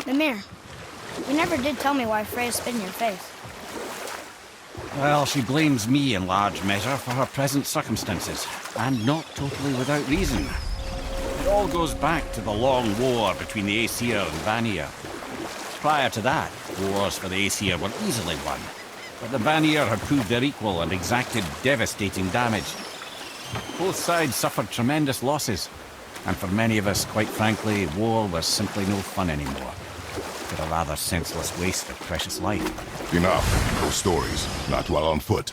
Mimir, you never did tell me why Freya spit in your face. Well, she blames me in large measure for her present circumstances, and not totally without reason. It all goes back to the long war between the Aesir and Vanir. Prior to that, wars for the Aesir were easily won, but the Vanir had proved their equal and exacted devastating damage. Both sides suffered tremendous losses, and for many of us, quite frankly, war was simply no fun anymore. But a rather senseless waste of precious life. Enough. Those stories. Not while on foot.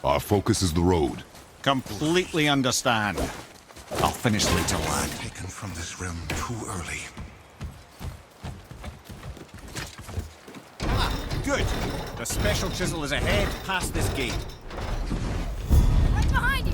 Our focus is the road. Completely understand. I'll finish later, lad. Taken from this realm too early. Good. The special chisel is ahead, past this gate. Right behind you!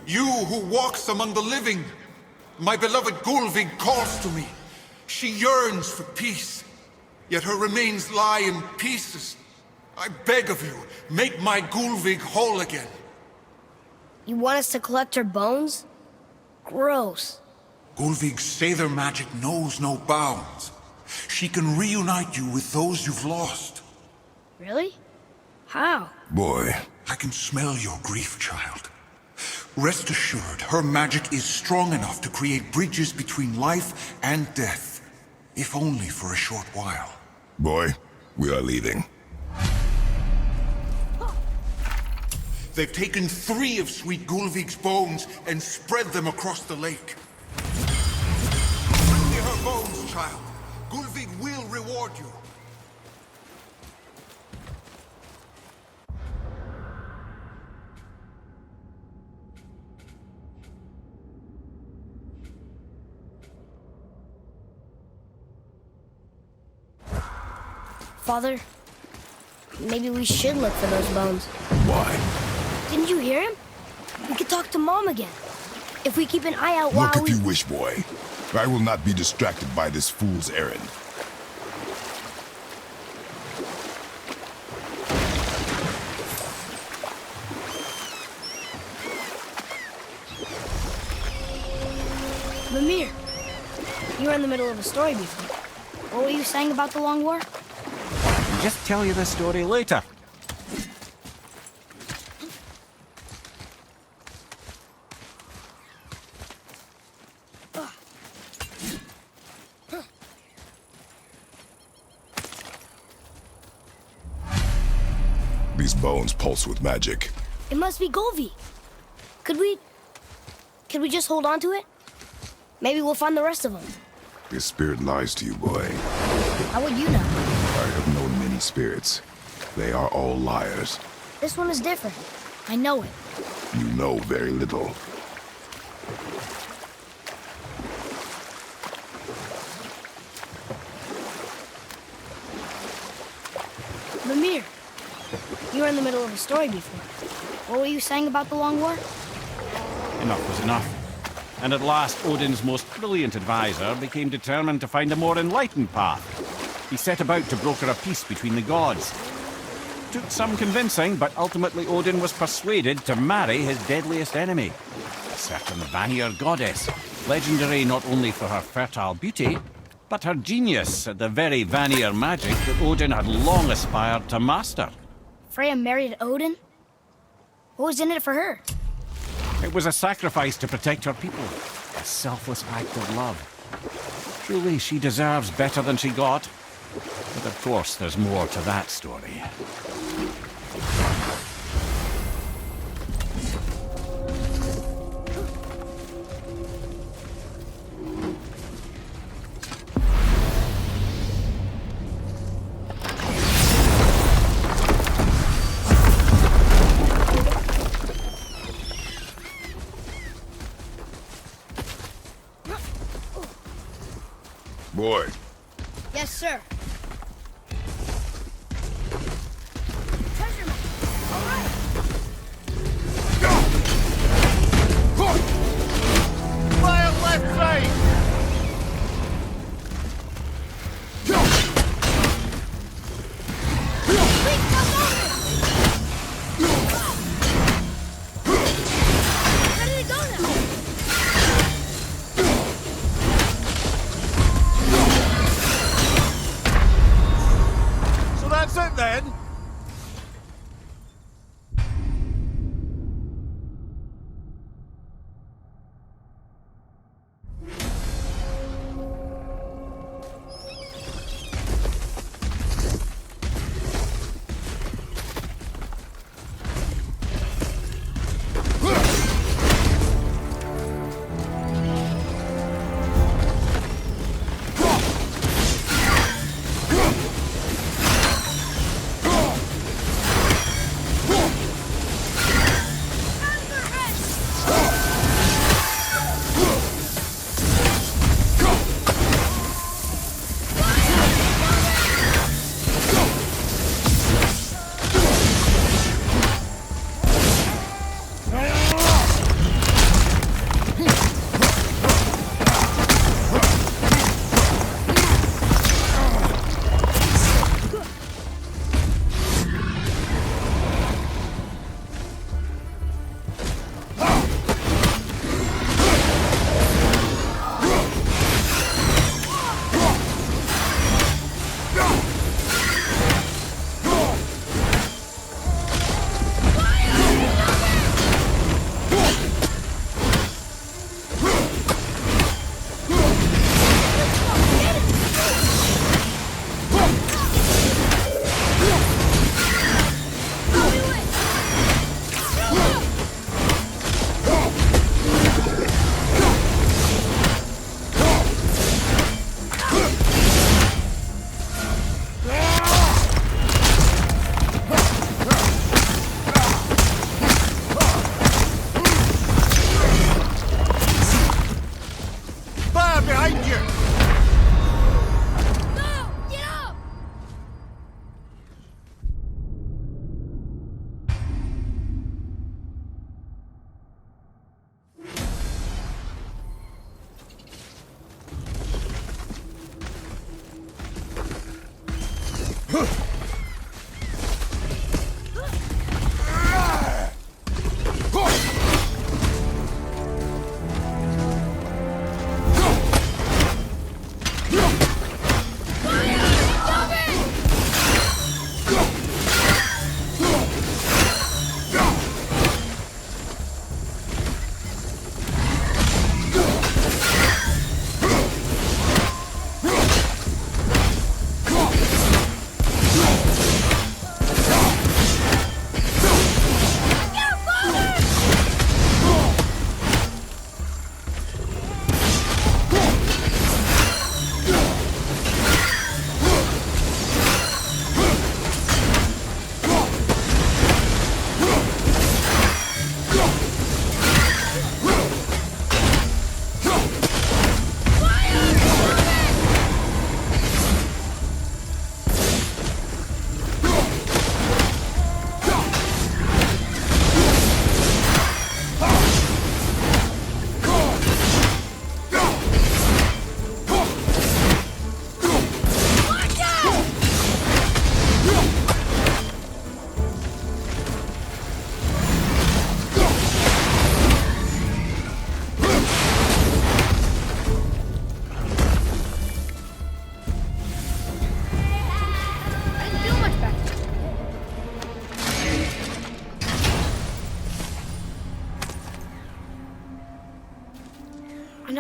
You who walks among the living, my beloved Gulvig calls to me. She yearns for peace, yet her remains lie in pieces. I beg of you, make my Gulvig whole again. You want us to collect her bones? Gross. Gulvig's Sather magic knows no bounds. She can reunite you with those you've lost. Really? How? Boy. I can smell your grief, child. Rest assured, her magic is strong enough to create bridges between life and death, if only for a short while. Boy, we are leaving. They've taken 3 of Sweet Gulvig's bones and spread them across the lake. Bring me her bones, child. Gulvig will reward you. Father, maybe we should look for those bones. Why? Didn't you hear him? We could talk to Mom again. If we keep an eye out while Look if you wish, boy. I will not be distracted by this fool's errand. Mimir, you were in the middle of a story before. What were you saying about the Long War? I'll just tell you the story later. These bones pulse with magic. It must be Golvi. Could we just hold on to it? Maybe we'll find the rest of them. His spirit lies to you, boy. How would you know? I have known many spirits. They are all liars. This one is different. I know it. You know very little. Mimir, you were in the middle of a story before. What were you saying about the Long War? Enough was enough. And at last, Odin's most brilliant advisor became determined to find a more enlightened path. He set about to broker a peace between the gods. Took some convincing, but ultimately Odin was persuaded to marry his deadliest enemy, a certain Vanir goddess, legendary not only for her fertile beauty, but her genius at the very Vanir magic that Odin had long aspired to master. Freya married Odin? What was in it for her? It was a sacrifice to protect her people, a selfless act of love. Truly, she deserves better than she got. But of course, there's more to that story. Boy, Yes, sir. Treasure map. All right. Fire left side! Quick, come over! Ready to go now. So that's it then?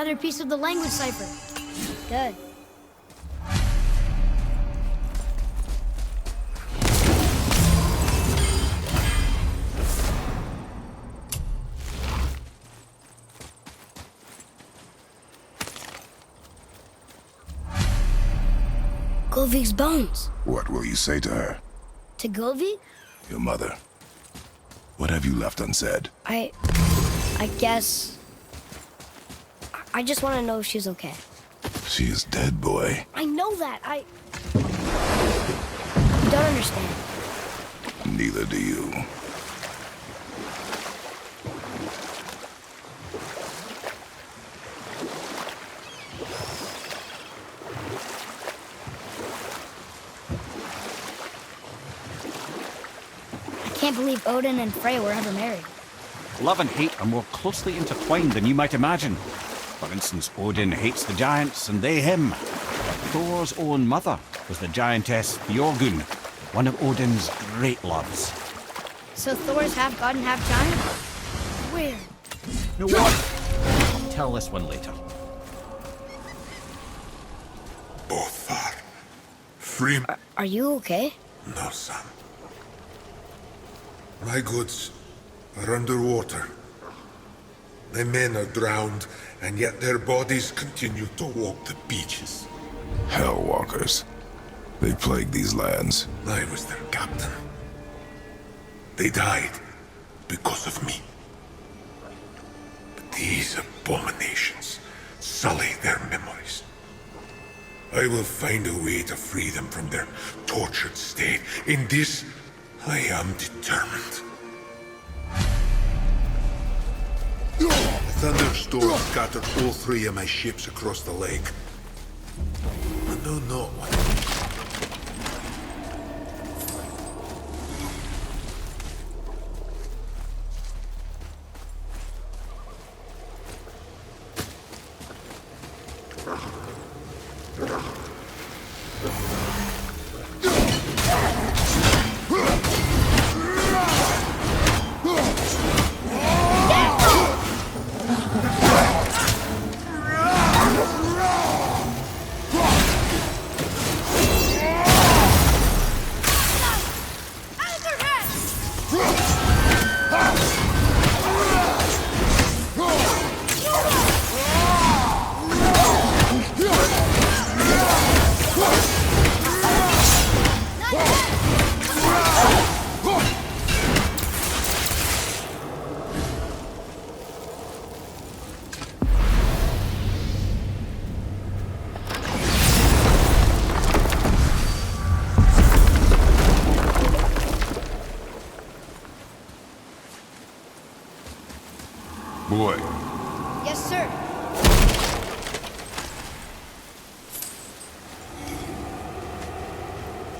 Another piece of the language cipher. Good. Golvik's bones. What will you say to her? To Golvik? Your mother. What have you left unsaid? I guess... I just want to know if she's okay. She is dead, boy. I know that. You don't understand. Neither do you. I can't believe Odin and Freya were ever married. Love and hate are more closely intertwined than you might imagine. For instance, Odin hates the giants and they him. Thor's own mother was the giantess Björgun, one of Odin's great loves. So Thor's half god and half giant? Weird. You know what? I'll tell this one later. Both are free. Are you okay? No, son. My goods are underwater. My men are drowned, and yet their bodies continue to walk the beaches. Hel-Walkers. They plague these lands. I was their captain. They died because of me. But these abominations sully their memories. I will find a way to free them from their tortured state. In this, I am determined. A thunderstorm scattered all 3 of my ships across the lake. I know not what. Boy, Yes, sir.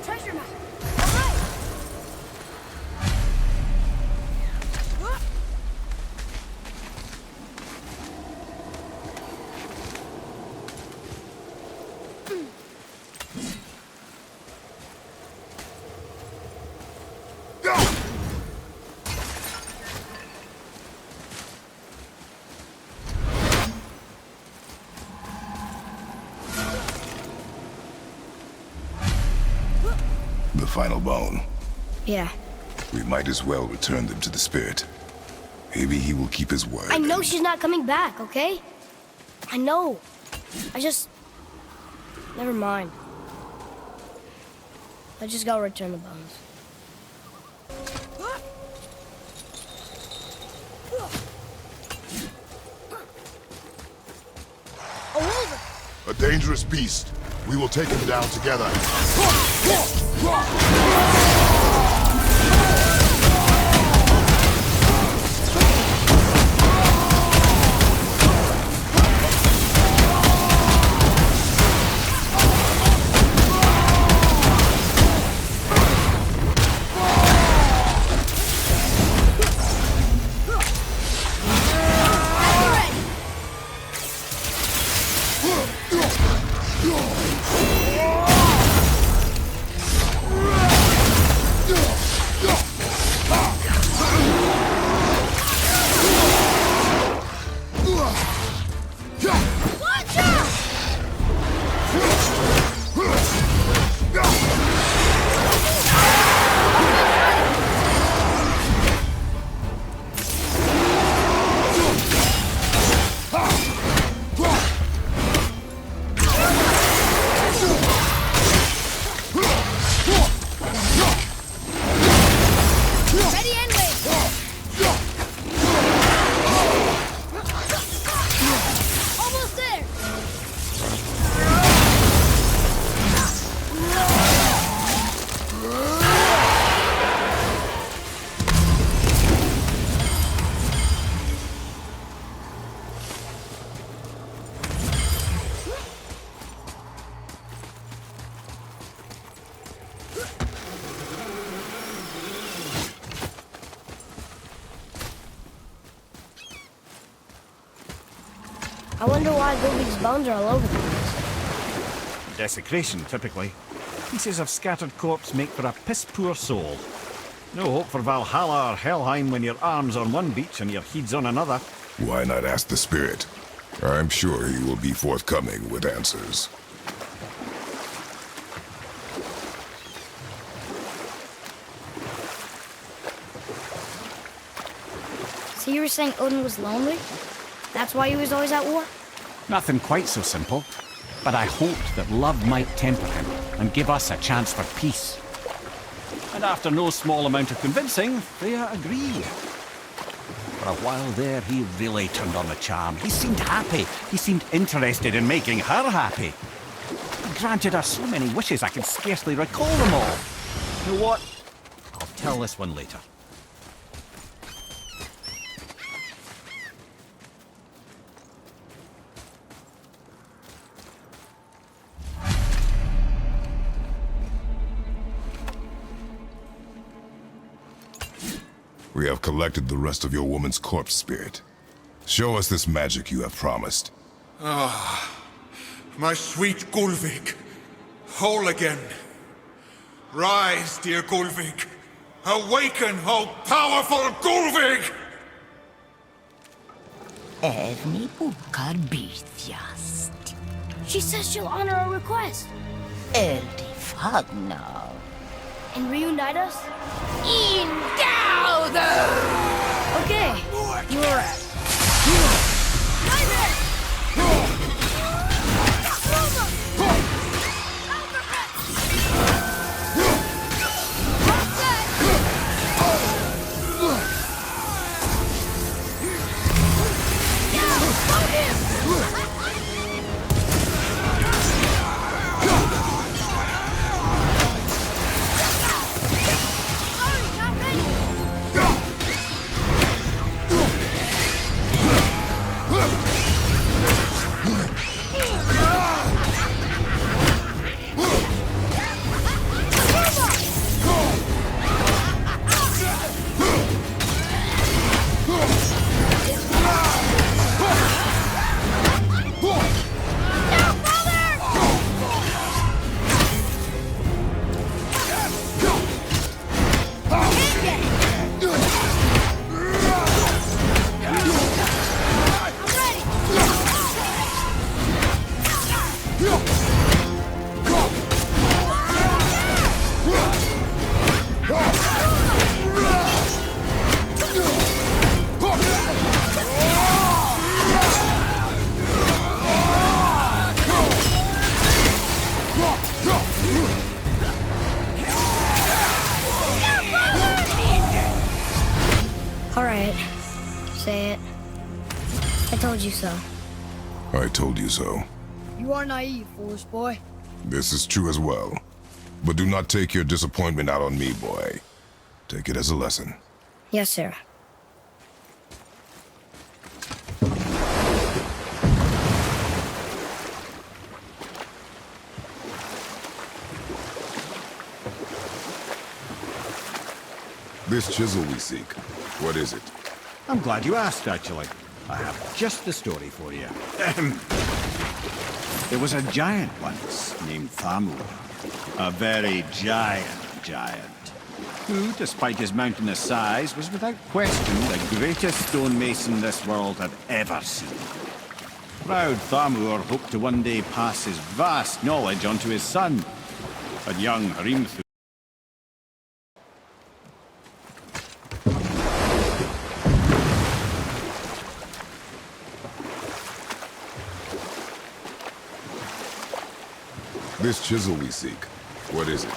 Treasure map. All right. the final bone. Yeah. We might as well return them to the spirit. Maybe he will keep his word. I know she's not coming back, okay? I know. I just... Never mind. I just gotta return the bones. A wolver! A dangerous beast. We will take him down together. I wonder why Gulvig's bones are all over the place. Desecration, typically. Pieces of scattered corpse make for a piss-poor soul. No hope for Valhalla or Helheim when your arm's on one beach and your head's on another. Why not ask the spirit? I'm sure he will be forthcoming with answers. So you were saying Odin was lonely? That's why he was always at war? Nothing quite so simple. But I hoped that love might temper him and give us a chance for peace. And after no small amount of convincing, they agreed. For a while there, he really turned on the charm. He seemed happy. He seemed interested in making her happy. He granted her so many wishes I can scarcely recall them all. You know what? I'll tell this one later. We have collected the rest of your woman's corpse spirit. Show us this magic you have promised. My sweet Gulvig, whole again. Rise, dear Gulvig. Awaken, O powerful Gulvig! Evni bukar bitjast. She says she'll honor our request Eldi fagnar. and reunite us? Ingauder! Okay, you were right. All right, say it. I told you so. I told you so. You are naive, foolish boy. This is true as well. But do not take your disappointment out on me, boy. Take it as a lesson. Yes, sir. This chisel we seek, what is it? I'm glad you asked, actually. I have just the story for you. There was a giant once named Thamur. A very giant, who, despite his mountainous size, was without question the greatest stonemason this world had ever seen. Proud Thamur hoped to one day pass his vast knowledge on to his son. But young Hrimthur This chisel we seek, what is it?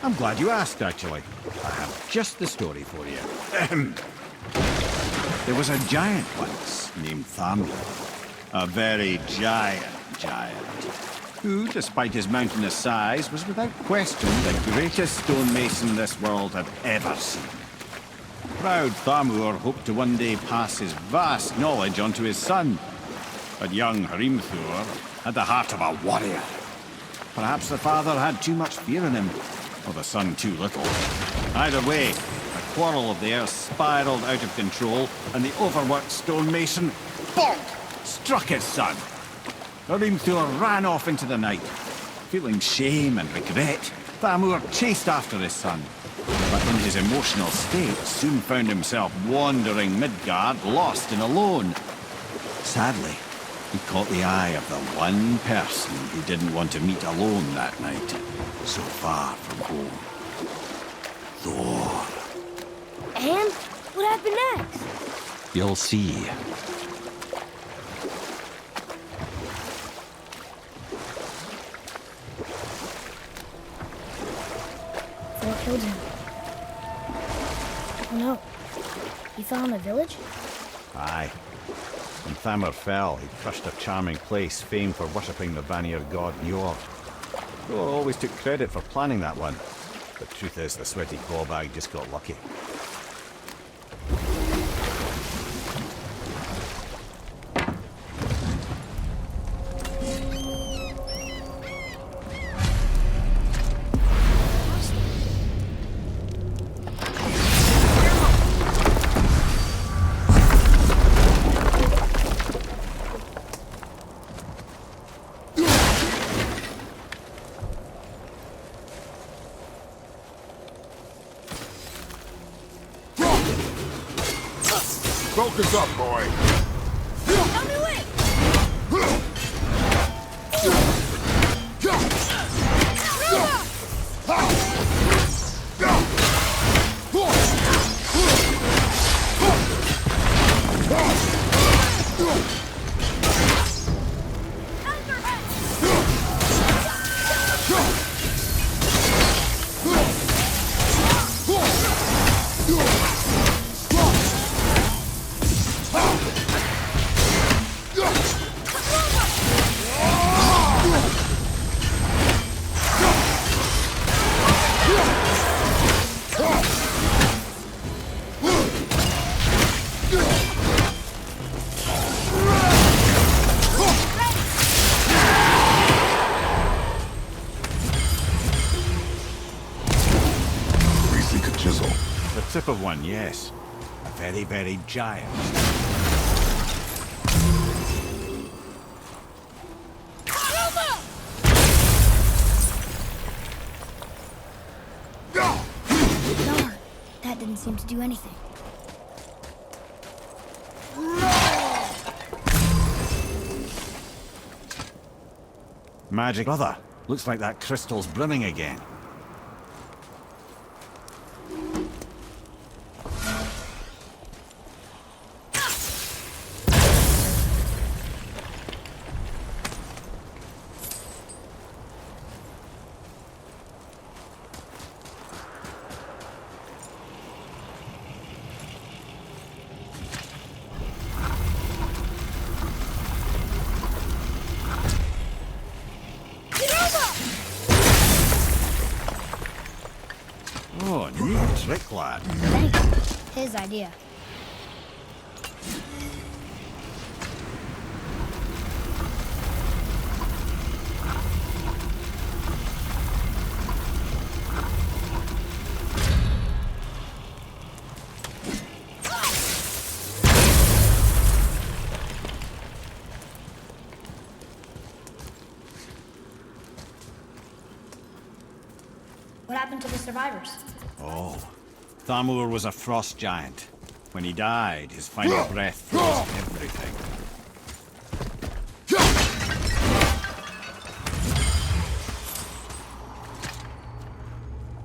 I'm glad you asked, actually. I have just the story for you. There was a giant once named Thamur. A very giant, who, despite his mountainous size, was without question the greatest stonemason this world had ever seen. Proud Thamur hoped to one day pass his vast knowledge on to his son. But young Hrimthur had the heart of a warrior. Perhaps the father had too much fear in him, or the son too little. Either way, a quarrel of theirs spiraled out of control, and the overworked stonemason, bonk, struck his son. Hrimthur ran off into the night. Feeling shame and regret, Thamur chased after his son. But in his emotional state, soon found himself wandering Midgard, lost and alone. Sadly, he caught the eye of the one person he didn't want to meet alone that night, so far from home. Thor. And what happened next? You'll see. Thor killed him. Oh no. He fell in a village? Aye. When Thamur fell, he crushed a charming place famed for worshipping the Vanir god Njord. Thor always took credit for planning that one. But truth is, the sweaty clawbag just got lucky. Focus up, boy. Tell me when! Tip of one, yes. A very, very giant. Darn, that didn't seem to do anything. Magic brother. Looks like that crystal's brimming again. Oh, neat trick, lad. Thank you. His idea. What happened to the survivors? Oh, Thamur was a frost giant. When he died, his final breath froze everything.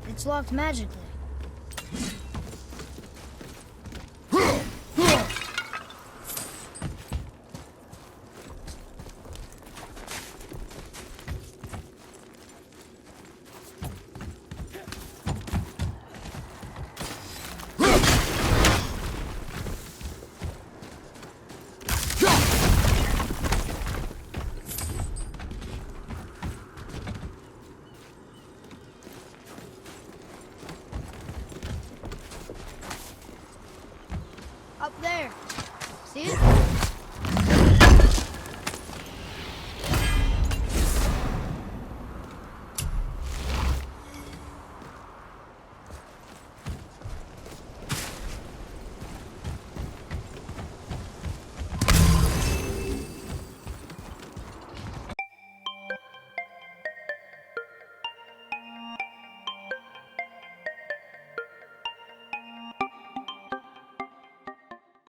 It's locked magically. Up there.